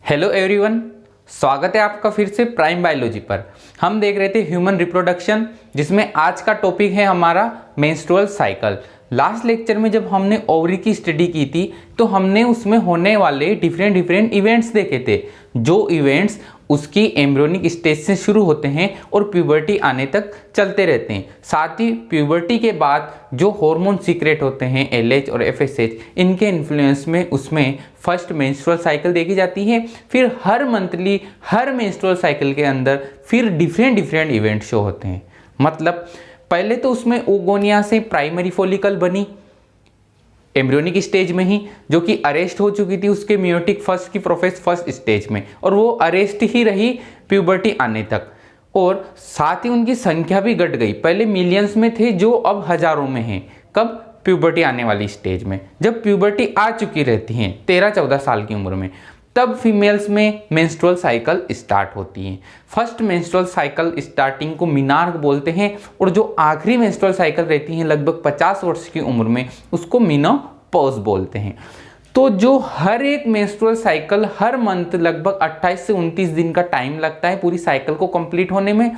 Hello everyone, स्वागत है आपका फिर से प्राइम बायोलॉजी पर। हम देख रहे थे ह्यूमन रिप्रोडक्शन, जिसमें आज का टॉपिक है हमारा मेंस्ट्रुअल साइकिल। लास्ट लेक्चर में जब हमने ओवरी की स्टडी की थी तो हमने उसमें होने वाले डिफरेंट इवेंट्स देखे थे, जो इवेंट्स उसकी एम्ब्रियोनिक स्टेज से शुरू होते हैं और प्यूबर्टी आने तक चलते रहते हैं। साथ ही प्यूबर्टी के बाद जो हार्मोन सीक्रेट होते हैं LH और FSH, इनके इन्फ्लुएंस में उसमें फर्स्ट मेंस्ट्रुअल साइकिल देखी जाती है। फिर हर मंथली हर मेंस्ट्रुअल साइकिल के अंदर फिर डिफरेंट इवेंट शो होते हैं। मतलब पहले तो उसमें ओगोनिया से प्राइमरी फॉलिकल बनी एम्ब्रियोनिक स्टेज में ही, जो कि अरेस्ट हो चुकी थी उसके मियोटिक फर्स्ट की प्रोफेस फर्स्ट स्टेज में, और वो अरेस्ट ही रही प्यूबर्टी आने तक। और साथ ही उनकी संख्या भी घट गई, पहले मिलियंस में थे जो अब हजारों में हैं। कब? प्यूबर्टी आने वाली स्टेज में, जब प्यूबर्टी आ चुकी रहती हैं 13-14 साल की उम्र में, तब फीमेल्स में मेंस्ट्रुअल साइकिल स्टार्ट होती है। फर्स्ट मेंस्ट्रुअल साइकिल स्टार्टिंग को मीनार्क बोलते हैं, और जो आखिरी मेंस्ट्रुअल साइकिल रहती है लगभग 50 वर्ष की उम्र में, उसको मेनोपॉज बोलते हैं। तो जो हर एक मेंस्ट्रुअल साइकिल हर मंथ लगभग 28 से 29 दिन का टाइम लगता है पूरी साइकिल को कंप्लीट होने में,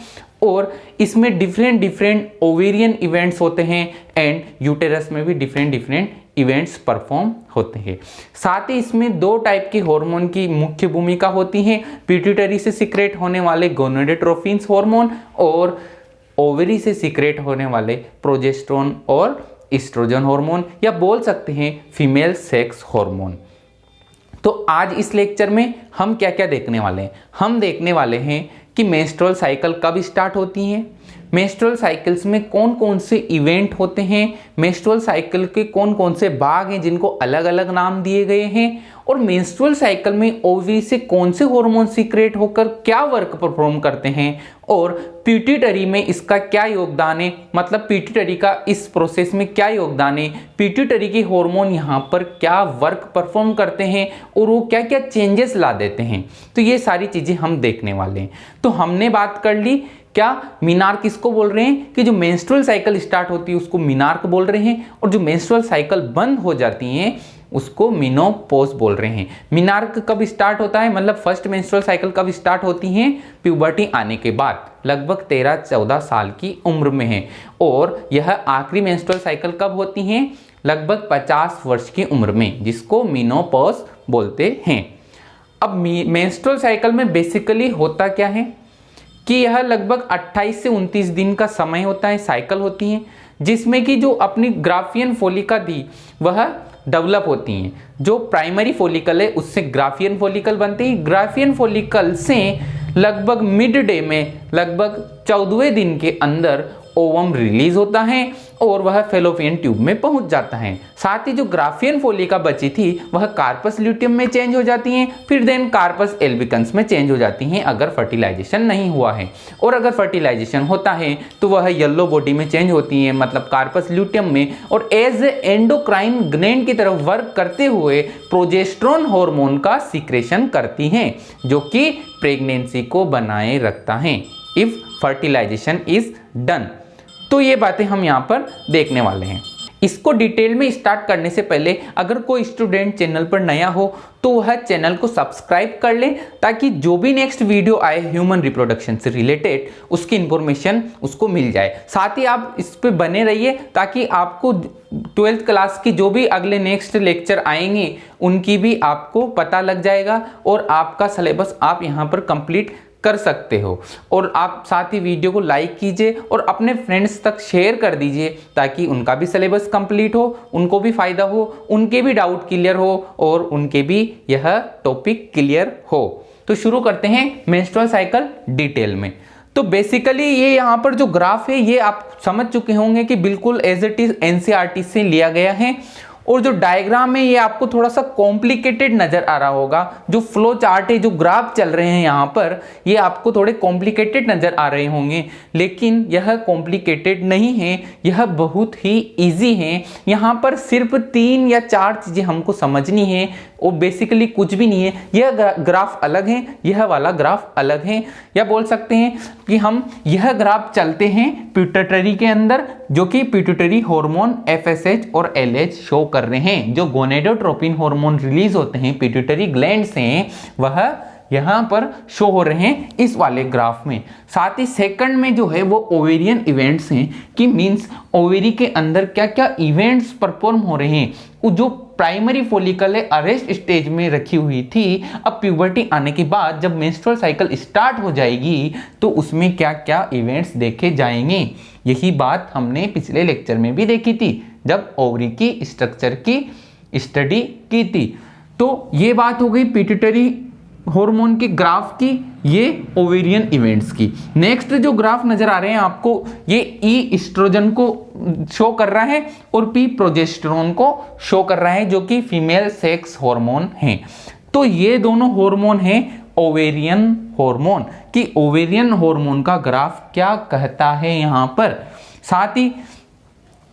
और इसमें डिफरेंट ओवेरियन इवेंट्स होते हैं एंड यूटेरस में भी डिफरेंट इवेंट्स परफॉर्म होते हैं। साथ ही इसमें दो टाइप के हार्मोन की मुख्य भूमिका होती है, पिट्यूटरी से सीक्रेट होने वाले गोनाडोट्रोपिन हार्मोन और ओवरी से सीक्रेट होने वाले प्रोजेस्टेरोन और एस्ट्रोजन हार्मोन, या बोल सकते हैं फीमेल सेक्स हार्मोन। तो आज इस लेक्चर में हम क्या क्या देखने वाले हैं? हम देखने वाले हैं कि मेंस्ट्रुअल साइकिल कब स्टार्ट होती हैं, मेंस्ट्रुअल साइकिल्स में कौन कौन से इवेंट होते हैं, मेंस्ट्रुअल साइकिल के कौन कौन से भाग हैं जिनको अलग अलग नाम दिए गए हैं, और मेंस्ट्रुअल साइकिल में ओवरी से कौन से हार्मोन सीक्रेट होकर क्या वर्क परफॉर्म करते हैं, और पिट्यूटरी में इसका क्या योगदान है, मतलब पिट्यूटरी का इस प्रोसेस में क्या योगदान है, पिट्यूटरी के हार्मोन यहाँ पर क्या वर्क परफॉर्म करते हैं और वो क्या क्या चेंजेस ला देते हैं। तो ये सारी चीज़ें हम देखने वाले हैं। तो हमने बात कर ली क्या मीनार्क किसको बोल रहे हैं, कि जो मेंस्ट्रुअल साइकिल स्टार्ट होती है उसको मीनार्क बोल रहे हैं, और जो मेंस्ट्रुअल साइकिल बंद हो जाती हैं उसको मेनोपॉज बोल रहे हैं। मीनार्क कब स्टार्ट होता है, मतलब फर्स्ट मेंस्ट्रुअल साइकिल कब स्टार्ट होती हैं? प्यूबर्टी आने के बाद, लगभग 13-14 साल की उम्र में है। और यह आखिरी मेंस्ट्रुअल साइकिल कब होती हैं? लगभग 50 वर्ष की उम्र में, जिसको मेनोपॉज बोलते हैं। अब मेंस्ट्रुअल साइकिल में बेसिकली होता क्या है कि यह लगभग 28 से 29 दिन का समय होता है, साइकिल होती है, जिसमें कि जो अपनी ग्राफियन फोलिका थी वह डेवलप होती हैं। जो प्राइमरी फोलिकल है उससे ग्राफियन फोलिकल बनते हैं। ग्राफियन फोलिकल से लगभग मिड डे में, लगभग 14वें दिन के अंदर ओवम रिलीज होता है और वह फेलोपियन ट्यूब में पहुंच जाता है। साथ ही जो ग्राफियन फोलिका बची थी वह कार्पस ल्यूटियम में चेंज हो जाती हैं, फिर देन कार्पस एल्बिकन्स में चेंज हो जाती हैं अगर फर्टिलाइजेशन नहीं हुआ है, और अगर फर्टिलाइजेशन होता है तो वह येलो बॉडी में चेंज होती है, मतलब कार्पस ल्यूटियम में, और एज एंडोक्राइन ग्लैंड की तरफ वर्क करते हुए प्रोजेस्टेरोन हार्मोन का सीक्रेशन करती हैं, जो कि प्रेगनेंसी को बनाए रखता है इफ फर्टिलाइजेशन इज डन। तो ये बातें हम यहाँ पर देखने वाले हैं। इसको डिटेल में स्टार्ट करने से पहले अगर कोई स्टूडेंट चैनल पर नया हो तो वह चैनल को सब्सक्राइब कर ले, ताकि जो भी नेक्स्ट वीडियो आए ह्यूमन रिप्रोडक्शन से रिलेटेड उसकी इंफॉर्मेशन उसको मिल जाए। साथ ही आप इस पे बने रहिए ताकि आपको 12th क्लास की जो भी अगले नेक्स्ट लेक्चर आएंगे उनकी भी आपको पता लग जाएगा, और आपका सिलेबस आप यहाँ पर कंप्लीट कर सकते हो। और आप साथ ही वीडियो को लाइक कीजिए और अपने फ्रेंड्स तक शेयर कर दीजिए, ताकि उनका भी सिलेबस कंप्लीट हो, उनको भी फायदा हो, उनके भी डाउट क्लियर हो और उनके भी यह टॉपिक क्लियर हो। तो शुरू करते हैं मेंस्ट्रुअल साइकिल डिटेल में। तो बेसिकली ये यहाँ पर जो ग्राफ है ये आप समझ चुके होंगे कि बिल्कुल एज इट इज NCERT से लिया गया है, और जो डायग्राम है ये आपको थोड़ा सा कॉम्प्लिकेटेड नजर आ रहा होगा। जो फ्लो चार्ट है, जो ग्राफ चल रहे हैं यहाँ पर, ये आपको थोड़े कॉम्प्लिकेटेड नजर आ रहे होंगे, लेकिन यह कॉम्प्लिकेटेड नहीं है, यह बहुत ही इजी है। यहाँ पर सिर्फ 3 या 4 चीजें हमको समझनी है, वो बेसिकली कुछ भी नहीं है। यह ग्राफ अलग है, यह वाला ग्राफ अलग है, या बोल सकते हैं कि हम यह ग्राफ चलते हैं पिट्यूटरी के अंदर, जो कि पिट्यूटरी हार्मोन FSH और LH शो कर रहे हैं, जो गोनेडोट्रोपिन हार्मोन रिलीज होते हैं पिट्यूटरी ग्लैंड से, वह यहाँ पर शो हो रहे हैं इस वाले ग्राफ में। साथ ही सेकंड में जो है वो ओवेरियन इवेंट्स हैं, कि मींस ओवेरी के अंदर क्या क्या इवेंट्स परफॉर्म हो रहे हैं। जो प्राइमरी फॉलिकल है अरेस्ट स्टेज में रखी हुई थी, अब प्यूबर्टी आने के बाद जब मेंस्ट्रुअल साइकिल स्टार्ट हो जाएगी तो उसमें क्या क्या इवेंट्स देखे जाएंगे। यही बात हमने पिछले लेक्चर में भी देखी थी जब ओवरी की स्ट्रक्चर की स्टडी की थी। तो ये बात हो गई पिट्यूटरी हार्मोन के ग्राफ की, ये ओवेरियन इवेंट्स की। नेक्स्ट जो ग्राफ नजर आ रहे हैं आपको, ये ई एस्ट्रोजन को शो कर रहा है और पी प्रोजेस्टेरोन को शो कर रहा है, जो कि फीमेल सेक्स हार्मोन हैं। तो ये दोनों हार्मोन हैं ओवेरियन हार्मोन, कि ओवेरियन हार्मोन का ग्राफ क्या कहता है यहाँ पर। साथ ही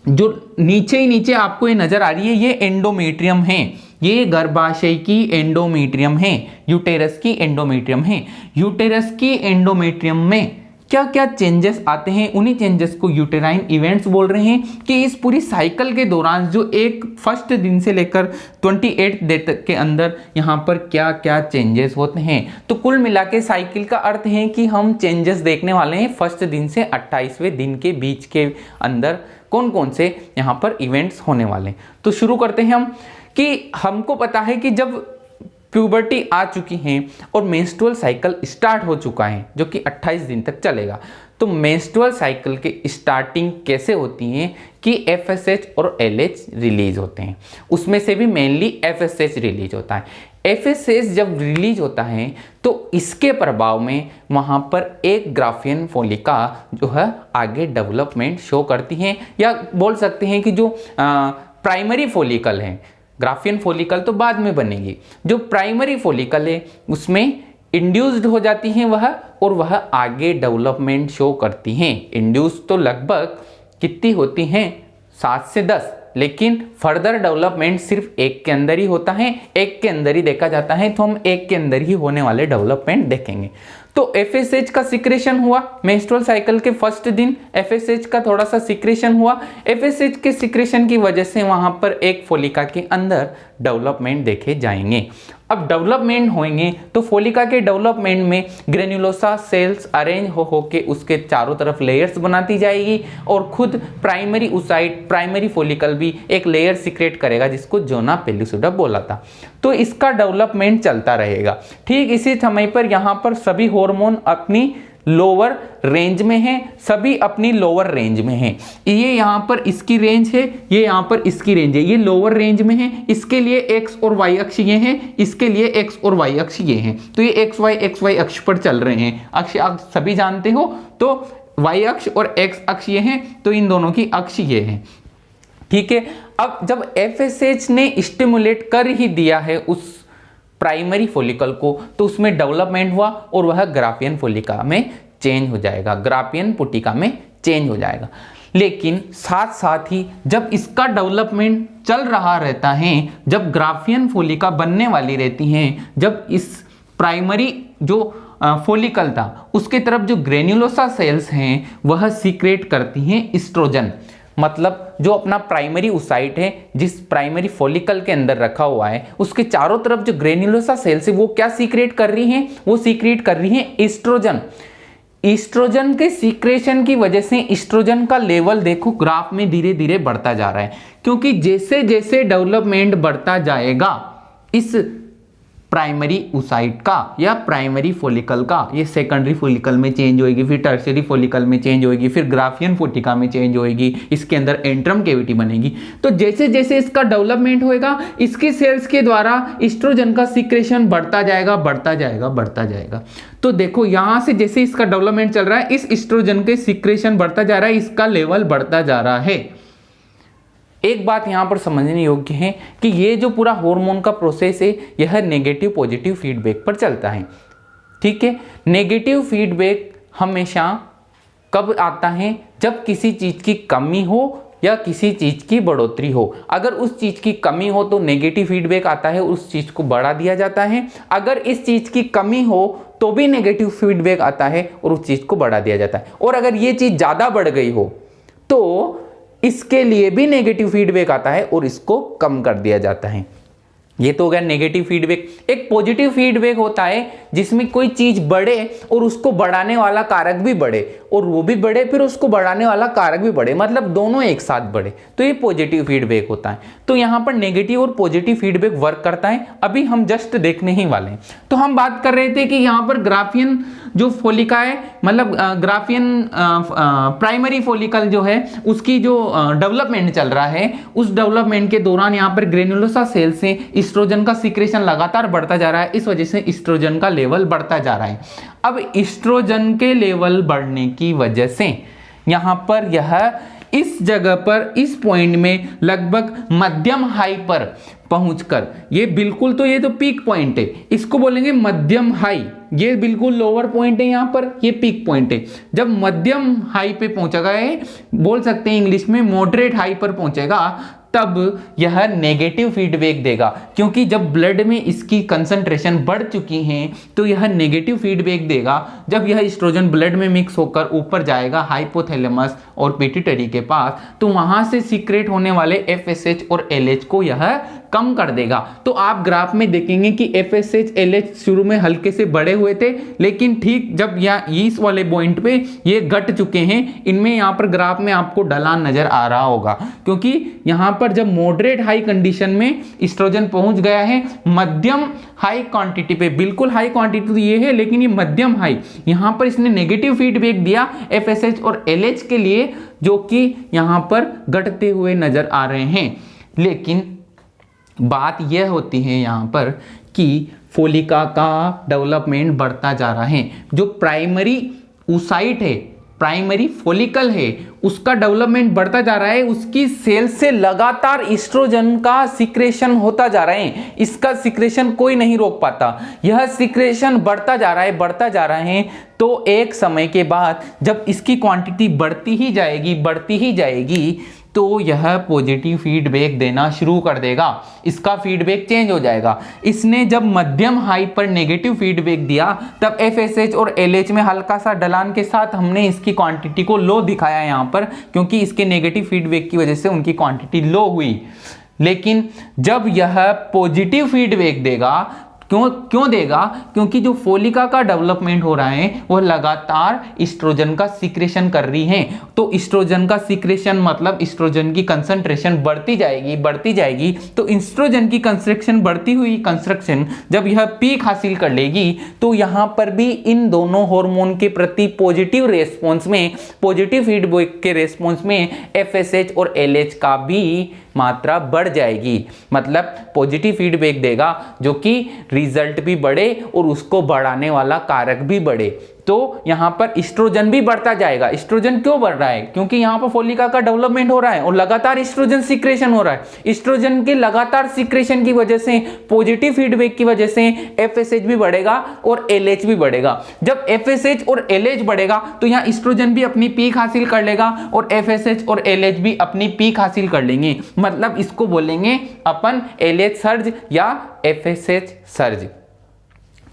जो नीचे ही नीचे आपको ये नजर आ रही है, ये एंडोमेट्रियम है, ये गर्भाशय की एंडोमेट्रियम है, यूटेरस की एंडोमेट्रियम है। यूटेरस की एंडोमेट्रियम में क्या क्या चेंजेस आते हैं, उन्हीं चेंजेस को यूटेराइन इवेंट्स बोल रहे हैं, कि इस पूरी साइकिल के दौरान जो एक फर्स्ट दिन से लेकर 28 दिन तक के अंदर यहाँ पर क्या क्या चेंजेस होते हैं। तो कुल मिला के साइकिल का अर्थ है कि हम चेंजेस देखने वाले हैं फर्स्ट दिन से 28वें दिन के बीच के अंदर कौन कौन से यहाँ पर इवेंट्स होने वाले हैं। तो शुरू करते हैं हम, कि हमको पता है कि जब प्यूबर्टी आ चुकी है और मेंस्ट्रुअल साइकिल स्टार्ट हो चुका है जो कि 28 दिन तक चलेगा, तो मेंस्ट्रुअल साइकिल के स्टार्टिंग कैसे होती है कि एफएसएच और एलएच रिलीज होते हैं। उसमें से भी मेनली एफएसएच रिलीज होता है। एफएसएच जब रिलीज होता है तो इसके प्रभाव में वहाँ पर एक ग्राफियन फोलिका जो है आगे डेवलपमेंट शो करती है, या बोल सकते हैं कि जो प्राइमरी फोलिकल है, ग्राफियन फोलिकल तो बाद में बनेगी, जो प्राइमरी फोलिकल है उसमें इंड्यूस्ड हो जाती हैं वह, और वह आगे डेवलपमेंट शो करती हैं। इंड्यूस तो लगभग कितनी होती हैं, 7 से 10, लेकिन फर्दर डेवलपमेंट सिर्फ एक के अंदर ही होता है, एक के अंदर ही देखा जाता है। तो हम एक के अंदर ही होने वाले डेवलपमेंट देखेंगे। तो एफएसएच का सिक्रेशन हुआ मेंस्ट्रुअल साइकिल के फर्स्ट दिन, एफएसएच का थोड़ा सा सिक्रेशन हुआ। एफएसएच के सिक्रेशन की वजह से वहां पर एक फोलिका के अंदर डेवलपमेंट देखे जाएंगे। अब डेवलपमेंट होंगे तो फोलिका के डेवलपमेंट में ग्रेन्युलोसा सेल्स अरेंज हो के उसके चारों तरफ लेयर्स बनाती जाएगी, और खुद प्राइमरी उसाइट प्राइमरी फोलिकल भी एक लेयर सिक्रेट करेगा जिसको जोना पेल्लुसिडा बोला था। तो इसका डेवलपमेंट चलता रहेगा। ठीक इसी समय पर यहाँ पर सभी हार्मोन अपनी लोअर रेंज में है, सभी अपनी लोअर रेंज में है। ये यहाँ पर इसकी रेंज है, ये यहाँ पर इसकी रेंज है, ये लोअर रेंज में है। इसके लिए एक्स और वाई अक्ष ये हैं, इसके लिए एक्स और वाई अक्ष ये हैं। तो ये एक्स वाई अक्ष पर चल रहे हैं। अक्ष आप सभी जानते हो, तो वाई अक्ष और एक्स अक्ष ये हैं, तो इन दोनों की अक्ष ये है। ठीक है। अब जब एफएसएच ने स्टिमुलेट कर ही दिया है उस प्राइमरी फोलिकल को, तो उसमें डेवलपमेंट हुआ और वह ग्राफियन फोलिका में चेंज हो जाएगा, ग्राफियन पुटिका में चेंज हो जाएगा। लेकिन साथ साथ ही जब इसका डेवलपमेंट चल रहा रहता है, जब ग्राफियन फोलिका बनने वाली रहती हैं, जब इस प्राइमरी जो फोलिकल था उसके तरफ जो ग्रेन्युलोसा सेल्स हैं वह सीक्रेट करती हैं एस्ट्रोजन। मतलब जो अपना प्राइमरी उसाइट है जिस प्राइमरी फोलिकल के अंदर रखा हुआ है, उसके चारों तरफ जो ग्रेन्युलोसा सेल्स है वो क्या सीक्रेट कर रही हैं, वो सीक्रेट कर रही हैं एस्ट्रोजन। एस्ट्रोजन के सीक्रेशन की वजह से एस्ट्रोजन का लेवल देखो ग्राफ में धीरे धीरे बढ़ता जा रहा है, क्योंकि जैसे जैसे डेवलपमेंट बढ़ता जाएगा इस प्राइमरी उसाइट का या प्राइमरी फोलिकल का, ये सेकेंडरी फोलिकल में चेंज होएगी, फिर टर्शियरी फोलिकल में चेंज होएगी, फिर ग्राफियन फोटिका में चेंज होएगी, इसके अंदर एंट्रम कैविटी बनेगी। तो जैसे जैसे इसका डेवलपमेंट होएगा, इसके सेल्स के द्वारा एस्ट्रोजन का सीक्रेशन बढ़ता जाएगा बढ़ता जाएगा बढ़ता जाएगा। तो देखो यहां से जैसे इसका डेवलपमेंट चल रहा है, इस एस्ट्रोजन के सीक्रेशन बढ़ता जा रहा है, इसका लेवल बढ़ता जा रहा है। एक बात यहां पर समझने योग्य है कि ये जो पूरा हार्मोन का प्रोसेस है यह नेगेटिव पॉजिटिव फीडबैक पर चलता है। ठीक है। नेगेटिव फीडबैक हमेशा कब आता है, जब किसी चीज की कमी हो या किसी चीज की बढ़ोतरी हो। अगर उस चीज की कमी हो तो नेगेटिव फीडबैक आता है, उस चीज को बढ़ा दिया जाता है। अगर इस चीज की कमी हो तो भी नेगेटिव फीडबैक आता है और उस चीज को बढ़ा दिया जाता है। और अगर ये चीज ज्यादा बढ़ गई हो तो इसके लिए भी नेगेटिव फीडबैक आता है और इसको कम कर दिया जाता है। ये तो हो गया नेगेटिव फीडबैक। एक पॉजिटिव फीडबैक होता है जिसमें कोई चीज बढ़े और उसको बढ़ाने वाला कारक भी बढ़े, और वो भी बढ़े फिर उसको बढ़ाने वाला कारक भी बढ़े, मतलब दोनों एक साथ बढ़े, तो ये पॉजिटिव फीडबैक होता है। तो यहाँ पर नेगेटिव और पॉजिटिव फीडबैक वर्क करता है, अभी हम जस्ट देखने ही वाले हैं। तो हम बात कर रहे थे कि यहाँ पर ग्राफियन जो फोलिका है, मतलब ग्राफियन प्राइमरी फोलिकल जो है उसकी जो डेवलपमेंट चल रहा है, उस डेवलपमेंट के दौरान यहाँ पर ग्रेनुलोसा सेल से ईस्ट्रोजन का सीक्रेशन लगातार बढ़ता जा रहा है, इस वजह से ईस्ट्रोजन का लेवल बढ़ता जा रहा है। अब ईस्ट्रोजन के लेवल बढ़ने की वजह से यहां पर यह इस जगह पर इस पॉइंट में लगभग मध्यम हाई पर पहुंचकर, ये बिल्कुल तो ये तो पीक पॉइंट है, इसको बोलेंगे मध्यम हाई, ये बिल्कुल लोअर पॉइंट है, यहां पर ये पीक पॉइंट है। जब मध्यम हाई पे पहुंचेगा, बोल सकते हैं इंग्लिश में मॉडरेट हाई पर पहुंचेगा, तब यह नेगेटिव फीडबैक देगा, क्योंकि जब ब्लड में इसकी कंसंट्रेशन बढ़ चुकी है तो यह नेगेटिव फीडबैक देगा। जब यह एस्ट्रोजन ब्लड में मिक्स होकर ऊपर जाएगा हाइपोथैलेमस और पिट्यूटरी के पास, तो वहां से सीक्रेट होने वाले FSH और LH को यह कम कर देगा। तो आप ग्राफ में देखेंगे कि FSH LH शुरू में हल्के से बढ़े हुए थे, लेकिन ठीक जब यहाँ इस वाले पॉइंट पे ये घट चुके हैं, इनमें यहाँ पर ग्राफ में आपको ढलान नजर आ रहा होगा, क्योंकि यहाँ पर जब मॉडरेट हाई कंडीशन में एस्ट्रोजन पहुंच गया है मध्यम हाई क्वांटिटी पे, बिल्कुल हाई क्वांटिटी तो ये है लेकिन ये मध्यम हाई, यहाँ पर इसने नेगेटिव फीडबैक दिया FSH और LH के लिए, जो कि यहाँ पर घटते हुए नजर आ रहे हैं। लेकिन बात यह होती है यहाँ पर कि फोलिका का डेवलपमेंट बढ़ता जा रहा है, जो प्राइमरी oocyte है, प्राइमरी फोलिकल है, उसका डेवलपमेंट बढ़ता जा रहा है, उसकी सेल से लगातार एस्ट्रोजन का सीक्रेशन होता जा रहा है, इसका सीक्रेशन कोई नहीं रोक पाता, यह सीक्रेशन बढ़ता जा रहा है, बढ़ता जा रहा है। तो एक समय के बाद जब इसकी क्वांटिटी बढ़ती ही जाएगी तो यह पॉजिटिव फीडबैक देना शुरू कर देगा, इसका फीडबैक चेंज हो जाएगा। इसने जब मध्यम हाई पर नेगेटिव फीडबैक दिया, तब FSH और LH में हल्का सा ढलान के साथ हमने इसकी क्वांटिटी को लो दिखाया यहाँ पर, क्योंकि इसके नेगेटिव फीडबैक की वजह से उनकी क्वांटिटी लो हुई। लेकिन जब यह पॉजिटिव फीडबैक देगा, क्यों देगा? क्योंकि जो फोलिका का डेवलपमेंट हो रहा है वो लगातार एस्ट्रोजन का सीक्रेशन कर रही है। तो एस्ट्रोजन का सीक्रेशन मतलब एस्ट्रोजन की कंसंट्रेशन बढ़ती जाएगी। तो एस्ट्रोजन की कंस्ट्रक्शन बढ़ती हुई कंस्ट्रक्शन जब यह पीक हासिल कर लेगी, तो यहाँ पर भी इन दोनों हार्मोन के प्रति पॉजिटिव रेस्पॉन्स में, पॉजिटिव फीडबैक के रेस्पॉन्स में FSH और LH का भी मात्रा बढ़ जाएगी, मतलब पॉजिटिव फीडबैक देगा, जो कि रिजल्ट भी बढ़े और उसको बढ़ाने वाला कारक भी बढ़े। तो यहाँ पर एस्ट्रोजन भी बढ़ता जाएगा। एस्ट्रोजन क्यों बढ़ रहा है? क्योंकि यहाँ पर फोलिका का डेवलपमेंट हो रहा है और लगातार एस्ट्रोजन सीक्रेशन हो रहा है। एस्ट्रोजन के लगातार सीक्रेशन की वजह से, पॉजिटिव फीडबैक की वजह से FSH भी बढ़ेगा और LH भी बढ़ेगा। जब FSH और LH बढ़ेगा तो यहाँ एस्ट्रोजन भी अपनी पीक हासिल कर लेगा और FSH और LH भी अपनी पीक हासिल कर लेंगे। मतलब इसको बोलेंगे अपन LH सर्ज या FSH सर्ज।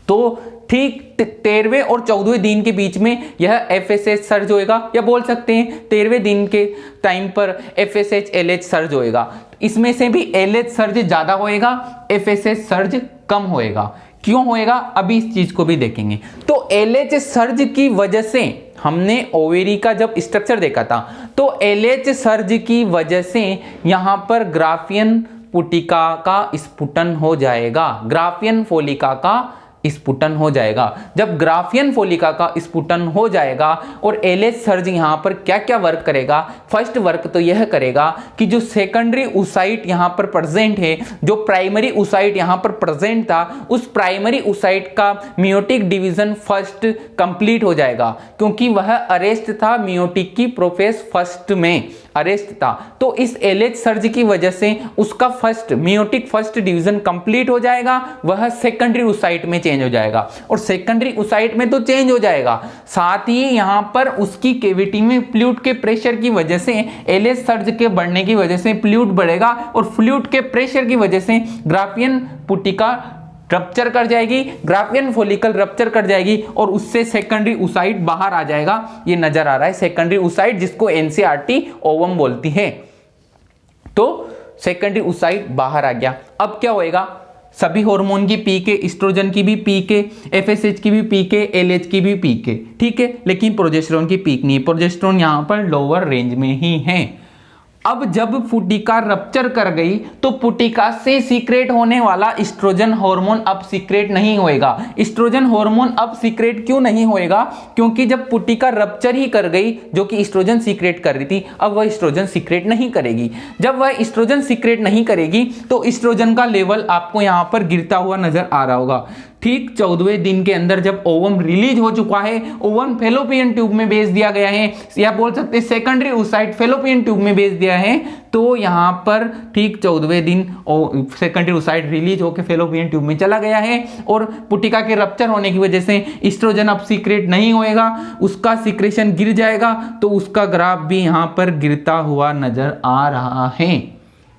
तो ठीक 13वें और 14वें दिन के बीच में यह FSH सर्ज होएगा, या बोल सकते हैं 13वें दिन के टाइम पर FSH LH सर्ज होएगा। इसमें से भी LH सर्ज ज्यादा होएगा, FSH सर्ज कम होएगा। क्यों होएगा? अभी इस चीज को भी देखेंगे। तो LH सर्ज की वजह से, हमने ओवेरी का जब स्ट्रक्चर देखा था, तो LH सर्ज की वजह से यहां पर ग्राफियन पुटिका का स्फुटन हो जाएगा, ग्राफियन फोलिका का स्फुटन हो जाएगा। जब ग्राफियन फोलिका का स्फुटन हो जाएगा और LH सर्ज यहाँ पर क्या क्या वर्क करेगा? फर्स्ट वर्क तो यह करेगा कि जो सेकेंडरी oocyte यहाँ पर प्रेजेंट है, जो प्राइमरी oocyte यहाँ पर प्रेजेंट था, उस प्राइमरी oocyte का मियोटिक डिवीजन फर्स्ट कंप्लीट हो जाएगा, क्योंकि वह अरेस्ट था मियोटिक की प्रोफेस फर्स्ट में अरेस्ट था। तो इस LH सर्ज की वजह से उसका first meiotic first division complete हो जाएगा, वह सेकेंडरी oocyte में चेंज हो जाएगा। और सेकेंडरी oocyte में तो चेंज हो जाएगा, साथ ही यहां पर उसकी कैविटी में फ्लूइड के प्रेशर की वजह से, LH सर्ज के बढ़ने की वजह से फ्लूइड बढ़ेगा और फ्लूइड के प्रेशर की वजह से ग्राफियन पुटिका रप्चर कर जाएगी, ग्राफियन फॉलिकल रप्चर कर जाएगी और उससे सेकेंडरी oocyte बाहर आ जाएगा। ये नजर आ रहा है सेकेंडरी oocyte, जिसको एनसीईआरटी ओवम बोलती है। तो सेकेंडरी oocyte बाहर आ गया। अब क्या होएगा, सभी हार्मोन की पीके, एस्ट्रोजन की भी पीके, एफएसएच की भी पीके, एलएच की भी पीके, ठीक है, लेकिन प्रोजेस्टेरोन की पीक नहीं है। प्रोजेस्टेरोन यहां पर लोअर रेंज में ही है। अब जब पुटिका रप्चर कर गई तो पुटिका से सीक्रेट होने वाला एस्ट्रोजन हार्मोन अब सीक्रेट नहीं होएगा। एस्ट्रोजन हार्मोन अब सीक्रेट क्यों नहीं होएगा, क्योंकि जब पुटिका रप्चर ही कर गई, जो कि एस्ट्रोजन सीक्रेट कर रही थी, अब वह एस्ट्रोजन सीक्रेट नहीं करेगी। जब वह एस्ट्रोजन सीक्रेट नहीं करेगी तो एस्ट्रोजन का लेवल आपको यहां पर गिरता हुआ नजर आ रहा होगा। ठीक 14वें दिन के अंदर जब ओवम रिलीज हो चुका है, ओवम फेलोपियन ट्यूब में भेज दिया गया है, या बोल सकते हैं सेकेंडरी oocyte फेलोपियन ट्यूब में भेज दिया है, तो यहां पर ठीक 14वें दिन सेकेंडरी oocyte रिलीज होकर फेलोपियन ट्यूब में चला गया है और पुटिका के रप्चर होने की वजह से एस्ट्रोजन अब सीक्रेट नहीं होएगा, उसका सीक्रेशन गिर जाएगा, तो उसका ग्राफ भी यहां पर गिरता हुआ नजर आ रहा है।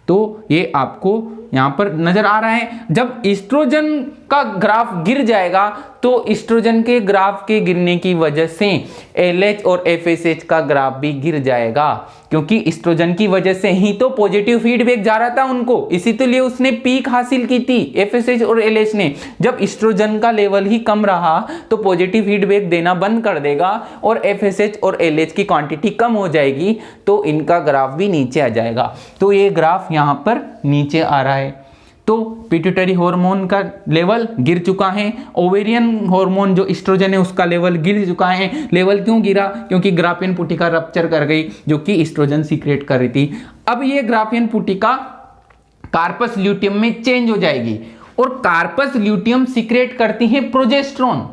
तो ये आपको यहां पर नजर आ रहा है। जब एस्ट्रोजन का ग्राफ गिर जाएगा तो एस्ट्रोजन के ग्राफ के गिरने की वजह से एलएच और एफएसएच का ग्राफ भी गिर जाएगा, क्योंकि एस्ट्रोजन की वजह से ही तो पॉजिटिव फीडबैक जा रहा था उनको, इसी तो लिए उसने पीक हासिल की थी एफएसएच और एलएच ने। जब एस्ट्रोजन का लेवल ही कम रहा तो पॉजिटिव फीडबैक देना बंद कर देगा और एफएसएच और एलएच की क्वांटिटी कम हो जाएगी, तो इनका ग्राफ भी नीचे आ जाएगा। तो ये ग्राफ यहां पर नीचे आ रहा है। तो पिट्यूटरी हार्मोन का लेवल गिर चुका है, ओवेरियन हार्मोन जो एस्ट्रोजन है उसका लेवल गिर चुका है। लेवल क्यों गिरा, क्योंकि ग्राफियन पुटिका रप्चर कर गई, जो कि एस्ट्रोजन सीक्रेट कर रही थी। अब ये ग्राफियन पुटिका कार्पस ल्यूटियम में चेंज हो जाएगी और कार्पस ल्यूटियम सीक्रेट करती है प्रोजेस्टेरोन।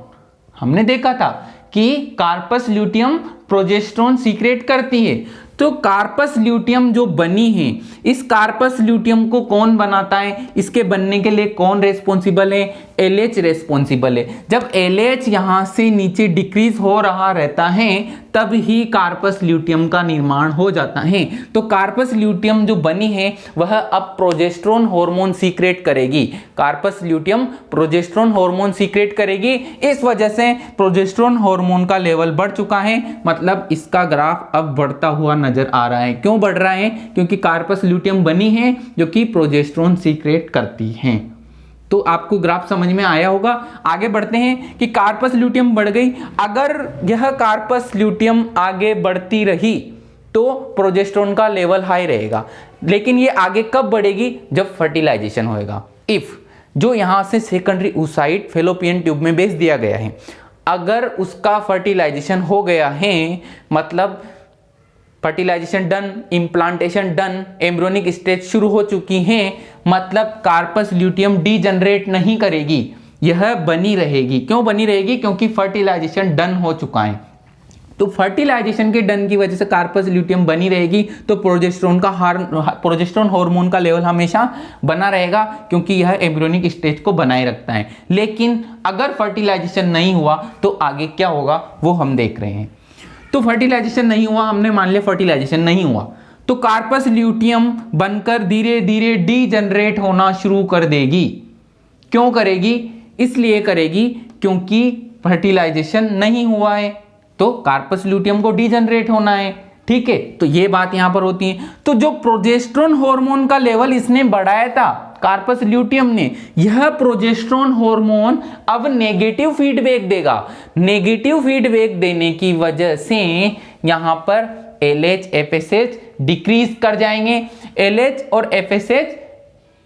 हमने देखा था कि कार्पस ल्यूटियम प्रोजेस्टेरोन सीक्रेट करती है। तो कार्पस ल्यूटियम जो बनी है, इस कार्पस ल्यूटियम को कौन बनाता है, इसके बनने के लिए कौन रेस्पॉन्सिबल है, एलएच रेस्पॉन्सिबल है। जब एलएच यहां से नीचे डिक्रीज हो रहा रहता है तब ही कार्पस ल्यूटियम का निर्माण हो जाता है। तो कार्पस ल्यूटियम जो बनी है वह अब प्रोजेस्टेरोन हार्मोन सीक्रेट करेगी। Corpus luteum progesterone hormone secrete करेगी, इस वजह से प्रोजेस्टेरोन हार्मोन का लेवल बढ़ चुका है, मतलब इसका ग्राफ अब बढ़ता हुआ नजर आ रहा है। क्यों बढ़ रहा है, क्योंकि कार्पस ल्यूटियम बनी है जो कि प्रोजेस्टेरोन सीक्रेट करती है। तो आपको ग्राफ समझ में आया होगा। आगे बढ़ते हैं कि कार्पस ल्यूटियम बढ़ गई। अगर यह कार्पस ल्यूटियम आगे बढ़ती रही तो प्रोजेस्टेरोन का लेवल हाई रहेगा, लेकिन ये आगे कब बढ़ेगी, जब फर्टिलाइजेशन होएगा। इफ जो यहां से सेकेंडरी oocyte फेलोपियन ट्यूब में भेज दिया गया है, अगर उसका फर्टिलाइजेशन हो गया है, मतलब fertilisation done, implantation done, embryonic stage शुरू हो चुकी है, मतलब कार्पस ल्यूटियम डीजनरेट नहीं करेगी, यह बनी रहेगी। क्यों बनी रहेगी, क्योंकि फर्टिलाइजेशन डन हो चुका है। तो फर्टिलाइजेशन के डन की वजह से कार्पस ल्यूटियम बनी रहेगी, तो प्रोजेस्टेरोन हार्मोन का लेवल हमेशा बना रहेगा, क्योंकि यह एम्ब्रियोनिक स्टेज को बनाए रखता है। लेकिन अगर फर्टिलाइजेशन नहीं हुआ तो आगे क्या होगा वो हम देख रहे हैं। तो फर्टिलाइजेशन नहीं हुआ, हमने मान लिया फर्टिलाइजेशन नहीं हुआ, तो कार्पस ल्यूटियम बनकर धीरे धीरे डीजनरेट होना शुरू कर देगी। क्यों करेगी, इसलिए करेगी क्योंकि फर्टिलाइजेशन नहीं हुआ है, तो कार्पस ल्यूटियम को डीजनरेट होना है, ठीक है। तो ये बात यहां पर होती है। तो जो प्रोजेस्टेरोन हार्मोन का लेवल इसने बढ़ाया था कार्पस ल्यूटियम ने, यह प्रोजेस्टेरोन हार्मोन अब नेगेटिव फीडबैक देगा। नेगेटिव फीडबैक देने की वजह से यहां पर एलएच एफएसएच डिक्रीज कर जाएंगे। एलएच और एफएसएच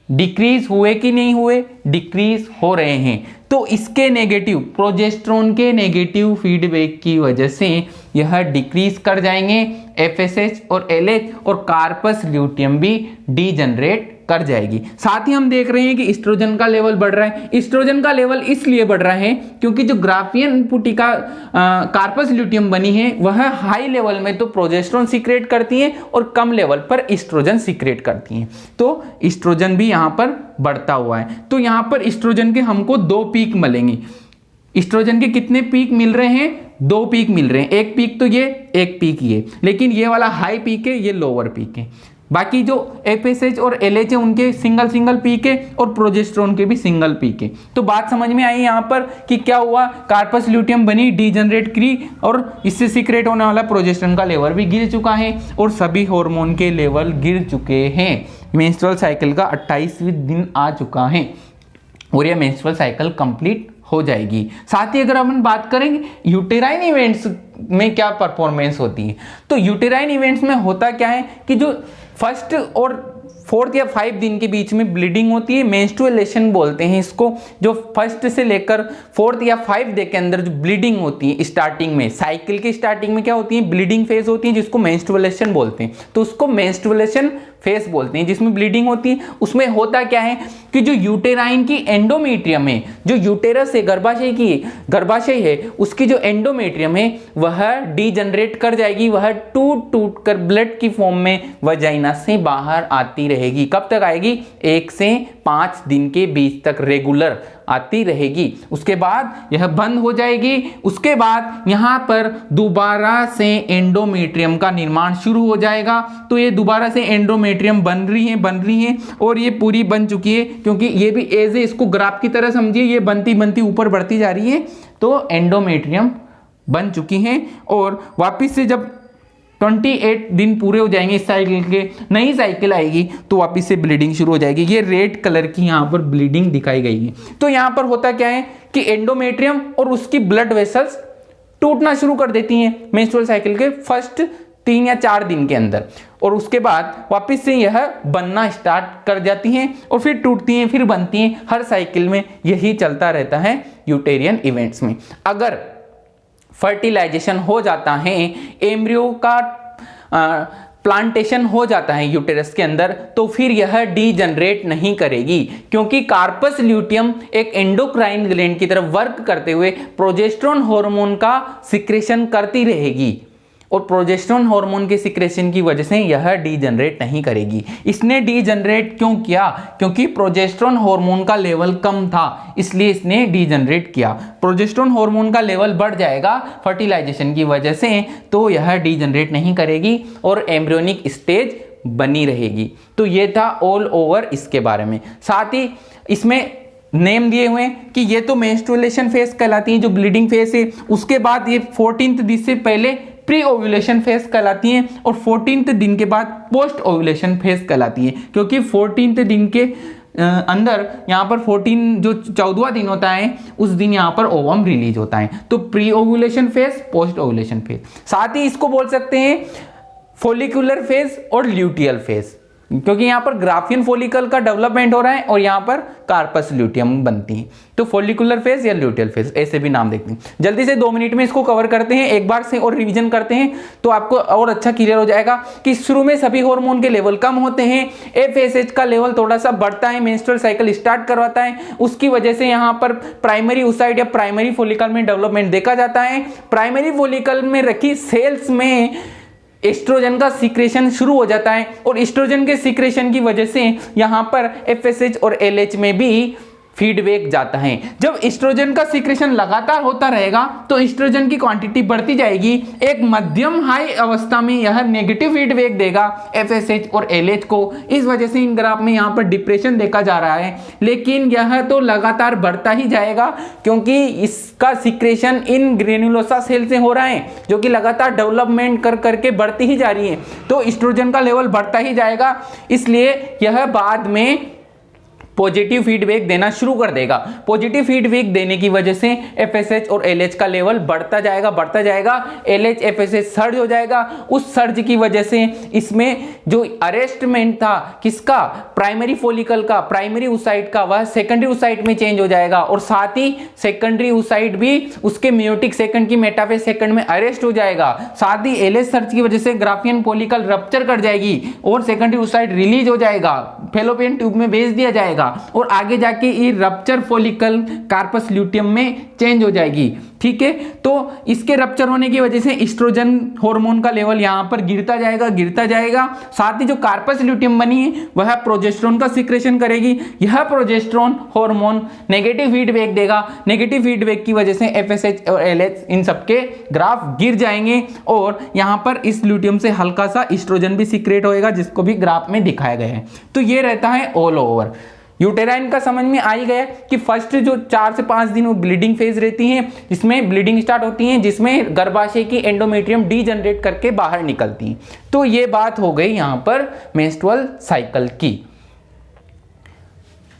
डिक्रीज हुए कि नहीं हुए, डिक्रीज हो रहे हैं। तो इसके नेगेटिव, प्रोजेस्टेरोन के नेगेटिव फीडबैक की वजह से यह डिक्रीज कर जाएंगे एफएसएच और एलएच, और कार्पस ल्यूटियम भी डीजनरेट कर जाएगी। साथ ही हम देख रहे हैं कि एस्ट्रोजन का लेवल बढ़ रहा है। एस्ट्रोजन का लेवल इसलिए बढ़ रहा है क्योंकि जो ग्राफियन पुटिका कार्पस ल्यूटियम बनी है वह हाई लेवल में तो प्रोजेस्टेरोन सीक्रेट करती है और कम लेवल पर एस्ट्रोजन सीक्रेट करती है। तो एस्ट्रोजन भी यहां पर बढ़ता हुआ है। तो यहां पर एस्ट्रोजन के हमको 2 पीक मिलेंगे। एस्ट्रोजन के कितने पीक मिल रहे हैं, 2 पीक मिल रहे हैं। एक पीक तो ये, एक पीक ये, लेकिन ये वाला हाई पीक है, ये लोअर पीक है। बाकी जो एफएसएच और एलएच है उनके सिंगल सिंगल पीक है और प्रोजेस्टेरोन के भी सिंगल पीक है। तो बात समझ में आई यहाँ पर कि क्या हुआ, कार्पस ल्यूटियम बनी, डीजनरेट करी और इससे सीक्रेट होने वाला प्रोजेस्टेरोन का लेवल भी गिर चुका है और सभी हार्मोन के लेवल गिर चुके हैं। मेंस्ट्रुअल साइकिल का 28वां दिन आ चुका है और यह मेंस्ट्रुअल साइकिल कंप्लीट हो जाएगी। साथ ही अगर हम बात करेंगे यूटेराइन इवेंट्स में क्या परफॉर्मेंस होती है, तो यूटेराइन इवेंट्स में होता क्या है कि जो फर्स्ट और 4th या 5 दिन के बीच में ब्लीडिंग होती है, मेंस्ट्रुएशन बोलते हैं इसको। जो फर्स्ट से लेकर 4th या 5 डे के अंदर जो ब्लीडिंग होती है स्टार्टिंग में, साइकिल के स्टार्टिंग में क्या होती है, ब्लीडिंग फेज होती है जिसको मेंस्ट्रुएशन बोलते हैं। तो उसको मेंस्ट्रुएशन फेस बोलते हैं जिसमें ब्लीडिंग होती है। उसमें होता क्या है कि जो यूटेराइन की एंडोमेट्रियम है, जो यूटेरस है, गर्भाशय है, उसकी जो एंडोमेट्रियम है वह डीजनरेट कर जाएगी, वह टूट टूट कर ब्लड की फॉर्म में वजाइना से बाहर आती रहेगी। कब तक आएगी, 1 से 5 दिन के बीच तक रेगुलर आती रहेगी। उसके बाद यह बंद हो जाएगी। उसके बाद यहाँ पर दोबारा से एंडोमेट्रियम का निर्माण शुरू हो जाएगा। तो ये दोबारा से एंडोमेट्रियम बन रही है और ये पूरी बन चुकी है, क्योंकि ये भी एज है, इसको ग्राफ की तरह समझिए, ये बनती बनती ऊपर बढ़ती जा रही है। तो एंडोमेट्रियम बन चुकी है और वापिस से जब 28 दिन पूरे हो जाएंगे इस साइकिल के, नई साइकिल आएगी तो वापस से ब्लीडिंग शुरू हो जाएगी। ये रेड कलर की यहाँ पर ब्लीडिंग दिखाई गई है। तो यहाँ पर होता क्या है कि एंडोमेट्रियम और उसकी ब्लड वेसल्स टूटना शुरू कर देती हैं मेंस्ट्रुअल साइकिल के फर्स्ट 3 या 4 दिन के अंदर, और उसके बाद वापस से यह बनना स्टार्ट कर जाती हैं और फिर टूटती हैं, फिर बनती हैं। हर साइकिल में यही चलता रहता है यूटेरियन इवेंट्स में। अगर फर्टिलाइजेशन हो जाता है, एम्ब्रियो का प्लांटेशन हो जाता है यूटेरस के अंदर, तो फिर यह डीजनरेट नहीं करेगी, क्योंकि कार्पस ल्यूटियम एक एंडोक्राइन ग्लैंड की तरफ वर्क करते हुए प्रोजेस्टेरोन हार्मोन का सिक्रेशन करती रहेगी और प्रोजेस्टेरोन हार्मोन के सिक्रेशन की वजह से यह डीजनरेट नहीं करेगी। इसने डीजनरेट क्यों किया, क्योंकि प्रोजेस्टेरोन हार्मोन का लेवल कम था, इसलिए इसने डीजनरेट किया। प्रोजेस्टेरोन हार्मोन का लेवल बढ़ जाएगा फर्टिलाइजेशन की वजह से, तो यह डीजनरेट नहीं करेगी और एम्ब्रियोनिक स्टेज बनी रहेगी। तो यह था ऑल ओवर इसके बारे में। साथ ही इसमें नेम दिए हुए हैं कि ये तो मेंस्ट्रुएशन फेज कहलाती है, जो ब्लीडिंग फेज है। उसके बाद ये 14th दिन से पहले प्री ओव्यूलेशन फेज कहलाती हैं और 14th दिन के बाद पोस्ट ओव्यूलेशन फेज कहलाती है, क्योंकि 14th दिन के अंदर यहाँ पर 14 जो 14वां दिन होता है उस दिन यहाँ पर ओवम रिलीज होता है। तो pre ovulation phase, post ovulation phase. साथ ही इसको बोल सकते हैं फोलिकुलर फेज और ल्यूटियल फेज, क्योंकि यहाँ पर ग्राफियन फोलिकल का डेवलपमेंट हो रहा है और यहाँ पर कार्पस ल्यूटियम बनती है। तो फोलिकुलर फेज या ल्यूटियल फेज ऐसे भी नाम देखते हैं। जल्दी से 2 मिनट में इसको कवर करते हैं, एक बार से और रिवीजन करते हैं तो आपको और अच्छा क्लियर हो जाएगा कि शुरू में सभी हार्मोन के लेवल कम होते हैं, एफएसएच का लेवल थोड़ा सा बढ़ता है, मेंस्ट्रुअल साइकिल स्टार्ट करवाता है, उसकी वजह से यहाँ पर प्राइमरी oocyte या प्राइमरी फोलिकल में डेवलपमेंट देखा जाता है। प्राइमरी फोलिकल में रखी सेल्स में एस्ट्रोजन का सीक्रेशन शुरू हो जाता है और एस्ट्रोजन के सीक्रेशन की वजह से यहां पर एफएसएच और एलएच में भी फीडबैक जाता है। जब एस्ट्रोजन का सीक्रेशन लगातार होता रहेगा तो एस्ट्रोजन की क्वांटिटी बढ़ती जाएगी। एक मध्यम हाई अवस्था में यह नेगेटिव फीडबैक देगा एफएसएच और एलएच को। इस वजह से इन ग्राफ में यहां पर डिप्रेशन देखा जा रहा है, लेकिन यह तो लगातार बढ़ता ही जाएगा क्योंकि इसका सीक्रेशन इन ग्रेन्युलोसा सेल से हो रहा है जो कि लगातार डेवलपमेंट कर करके बढ़ती ही जा रही है। तो एस्ट्रोजन का लेवल बढ़ता ही जाएगा, इसलिए यह बाद में पॉजिटिव फीडबैक देना शुरू कर देगा। पॉजिटिव फीडबैक देने की वजह से एफएसएच और एलएच का लेवल बढ़ता जाएगा। एलएच एफएसएच सर्ज हो जाएगा। उस सर्ज की वजह से इसमें जो अरेस्टमेंट था किसका, प्राइमरी फोलिकल का, प्राइमरी oocyte का, वह सेकेंडरी oocyte में चेंज हो जाएगा और साथ ही सेकेंडरी oocyte भी उसके मेयोटिक सेकंड की मेटाफेज सेकंड में अरेस्ट हो जाएगा। साथ ही एलएच सर्ज की वजह से ग्राफियन फोलिकल रप्चर कर जाएगी और सेकेंडरी oocyte रिलीज हो जाएगा, फेलोपियन ट्यूब में भेज दिया जाएगा। जाएगा और आगे जाके ये रप्चर फॉलिकल कार्पस ल्यूटियम में चेंज हो जाएगी। ठीक है, तो इसके रप्चर होने की वजह से एस्ट्रोजन हार्मोन का लेवल यहाँ पर गिरता जाएगा। साथ ही जो कार्पस ल्यूटियम बनी है वह प्रोजेस्टेरोन का सिक्रेशन करेगी। यह प्रोजेस्टेरोन हार्मोन नेगेटिव फीडबैक देगा। नेगेटिव फीडबैक की वजह से FSH और LH इन सबके ग्राफ गिर जाएंगे और यहाँ पर इस ल्यूटियम से हल्का सा एस्ट्रोजन भी सीक्रेट होएगा, जिसको भी ग्राफ में दिखाया गया है। तो ये रहता है ऑल ओवर। यूटेराइन का समझ में आ ही गया कि फर्स्ट जो 4 से 5 दिन वो ब्लीडिंग फेज रहती है, जिसमें ब्लीडिंग स्टार्ट होती है, जिसमें गर्भाशय की एंडोमेट्रियम डीजनरेट करके बाहर निकलती है। तो ये बात हो गई यहाँ पर मेंस्ट्रुअल साइकिल की।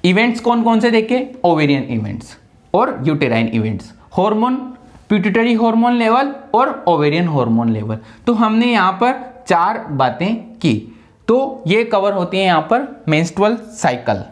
इवेंट्स कौन कौन से देखे? ओवेरियन इवेंट्स और uterine events, hormone, pituitary hormone level और ओवेरियन हार्मोन लेवल। तो हमने यहाँ पर 4 बातें की। तो ये कवर होती है यहाँ पर मेंस्ट्रुअल साइकिल।